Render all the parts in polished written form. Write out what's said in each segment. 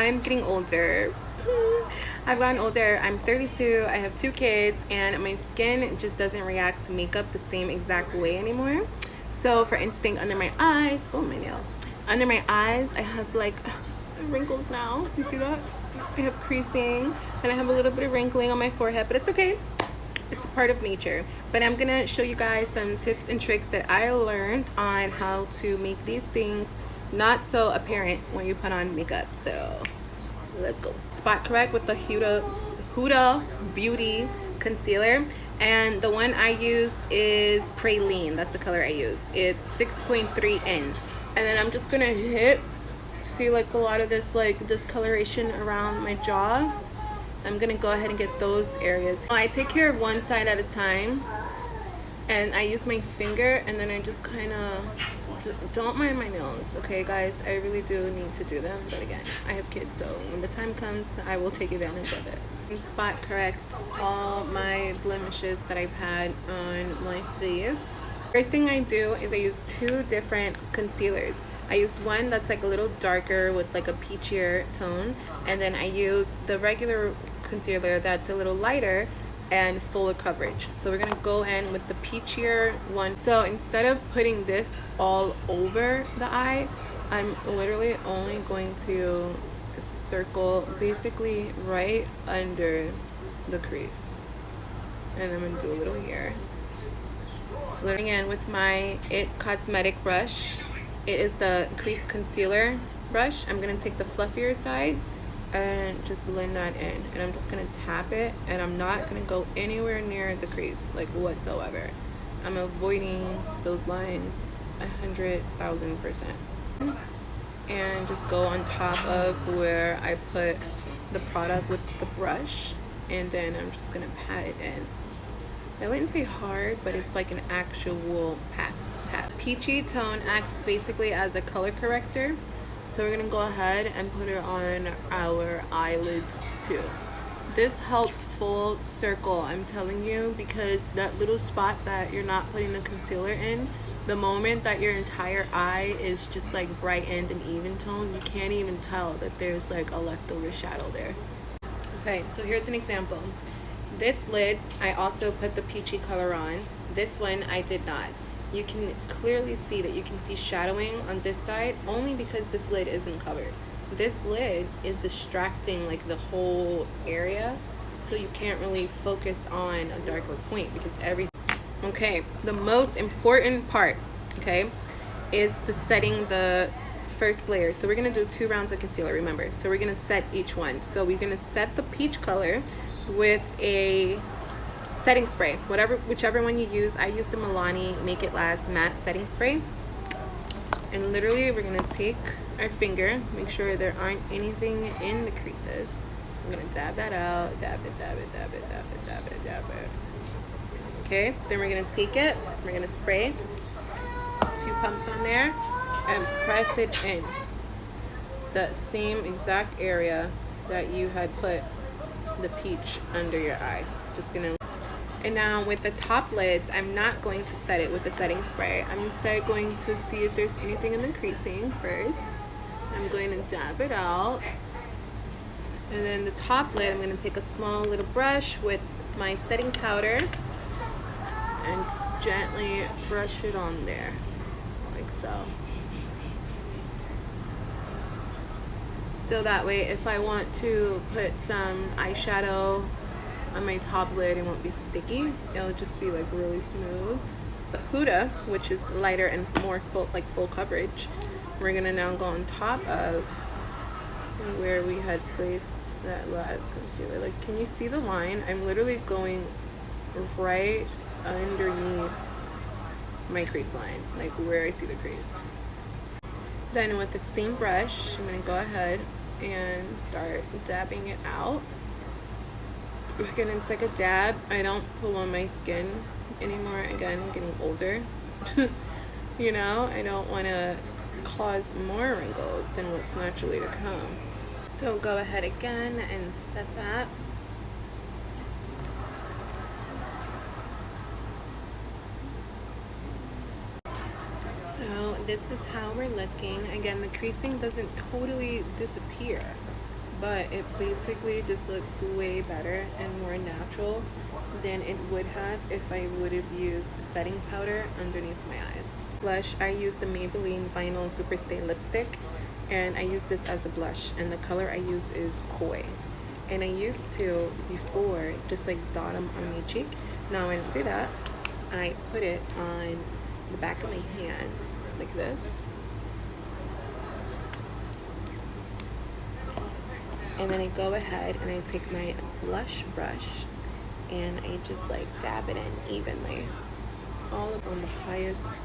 I'm getting older. I've gotten older. I'm 32. I have 2 kids, and my skin just doesn't react to makeup the same exact way anymore. So, for instance, under my eyes, oh my nail, under my eyes, I have like wrinkles now. You see that? I have creasing, and I have a little bit of wrinkling on my forehead, but it's okay. It's a part of nature. But I'm gonna show you guys some tips and tricks that I learned on how to make these things not so apparent when you put on makeup. So let's go. Spot correct with the Huda Beauty concealer, and the one I use is Praline. That's the color I use. It's 6.3 in, and then I'm just gonna hit, see like a lot of this like discoloration around my jaw. I'm gonna go ahead and get those areas. I take care of one side at a time, and I use my finger, and then I just kind of don't mind my nails, okay guys? I really do need to do them, but again, I have kids, so when the time comes, I will take advantage of it. And spot correct all my blemishes that I've had on my face. First thing I do is I use 2 different concealers. I use one that's like a little darker with like a peachier tone, and then I use the regular concealer that's a little lighter and fuller coverage. So we're gonna go in with the peachier one. So instead of putting this all over the eye, I'm literally only going to circle basically right under the crease, and I'm gonna do a little here. So in with my It Cosmetic brush. It is the crease concealer brush. I'm gonna take the fluffier side and just blend that in, and I'm just gonna tap it, and I'm not gonna go anywhere near the crease like whatsoever. I'm avoiding those lines 100,000%, and just go on top of where I put the product with the brush, and then I'm just gonna pat it in. I wouldn't say hard, but it's like an actual pat. Peachy tone acts basically as a color corrector, so we're gonna go ahead and put it on our eyelids too. This helps full circle, I'm telling you, because that little spot that you're not putting the concealer in, the moment that your entire eye is just like brightened and even toned, you can't even tell that there's like a leftover shadow there. Okay, so here's an example. This lid, I also put the peachy color on. This one, I did not. You can clearly see that you can see shadowing on this side only because this lid isn't covered. This lid is distracting like the whole area, so you can't really focus on a darker point because everything. Okay, the most important part, okay, is the setting the first layer. So we're gonna do 2 rounds of concealer, remember. So we're gonna set each one. So we're gonna set the peach color with a setting spray, whichever one you use. I use the Milani Make It Last matte setting spray, and literally we're gonna take our finger, make sure there aren't anything in the creases. I'm gonna dab that out, dab it, dab it, dab it, dab it, dab it, dab it. Okay, then we're gonna take it, we're gonna spray 2 pumps on there and press it in the same exact area that you had put the peach under your eye. Just gonna. And now with the top lids, I'm not going to set it with the setting spray. I'm instead going to see if there's anything in the creasing first. I'm going to dab it out. And then the top lid, I'm going to take a small little brush with my setting powder and gently brush it on there, like so. So that way, if I want to put some eyeshadow on my top lid, it won't be sticky. It'll just be like really smooth. The Huda, which is lighter and more full coverage, we're gonna now go on top of where we had placed that last concealer. Like, can you see the line? I'm literally going right underneath my crease line, like where I see the crease. Then with the same brush, I'm gonna go ahead and start dabbing it out. Again, it's like a dab. I don't pull on my skin anymore. Again, I'm getting older. You know, I don't want to cause more wrinkles than what's naturally to come. So go ahead again and set that. So this is how we're looking. Again, the creasing doesn't totally disappear. but it basically just looks way better and more natural than it would have if I would have used setting powder underneath my eyes. Blush, I use the Maybelline Vinyl Superstay lipstick, and I use this as a blush, and the color I use is Koi. And I used to before just like dot them on my cheek. Now I don't do that. I put it on the back of my hand like this, and then I go ahead and I take my blush brush and I just like dab it in evenly all up on the highest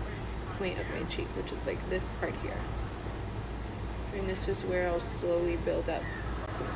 point of my cheek, which is like this part here. And this is where I'll slowly build up some